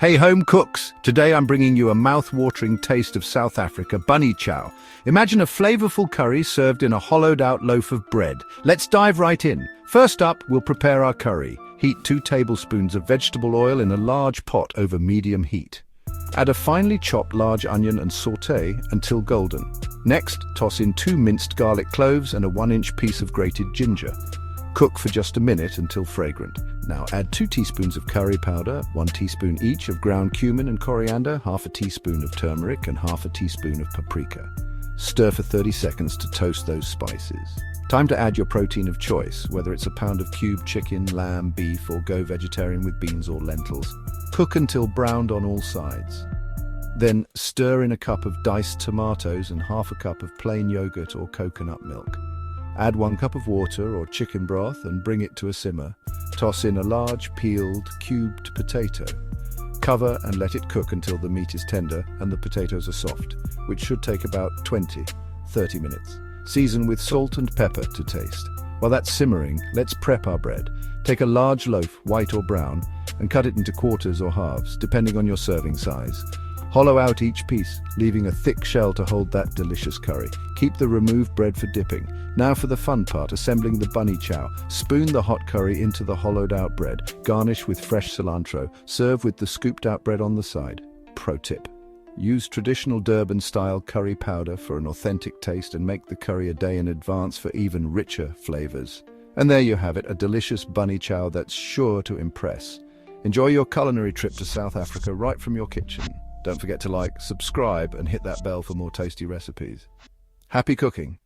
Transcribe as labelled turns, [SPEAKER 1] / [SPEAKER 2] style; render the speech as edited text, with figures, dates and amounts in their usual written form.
[SPEAKER 1] Hey home cooks, today I'm bringing you a mouth-watering taste of South Africa, Bunny Chow. Imagine a flavorful curry served in a hollowed-out loaf of bread. Let's dive right in. First up, we'll prepare our curry. Heat 2 tablespoons of vegetable oil in a large pot over medium heat. Add a finely chopped large onion and sauté until golden. Next, toss in 2 minced garlic cloves and a 1-inch piece of grated ginger. Cook for just a minute until fragrant. Now add 2 teaspoons of curry powder, 1 teaspoon each of ground cumin and coriander, half a teaspoon of turmeric and half a teaspoon of paprika. Stir for 30 seconds to toast those spices. Time to add your protein of choice, whether it's a pound of cubed chicken, lamb, beef, or go vegetarian with beans or lentils. Cook until browned on all sides. Then stir in a cup of diced tomatoes and half a cup of plain yogurt or coconut milk. Add 1 cup of water or chicken broth and bring it to a simmer. Toss in a large, peeled, cubed potato. Cover and let it cook until the meat is tender and the potatoes are soft, which should take about 20-30 minutes. Season with salt and pepper to taste. While that's simmering, let's prep our bread. Take a large loaf, white or brown, and cut it into quarters or halves, depending on your serving size. Hollow out each piece, leaving a thick shell to hold that delicious curry. Keep the removed bread for dipping. Now for the fun part, assembling the bunny chow. Spoon the hot curry into the hollowed out bread. Garnish with fresh cilantro. Serve with the scooped out bread on the side. Pro tip: use traditional Durban-style curry powder for an authentic taste and make the curry a day in advance for even richer flavors. And there you have it, a delicious bunny chow that's sure to impress. Enjoy your culinary trip to South Africa right from your kitchen. Don't forget to like, subscribe, and hit that bell for more tasty recipes. Happy cooking!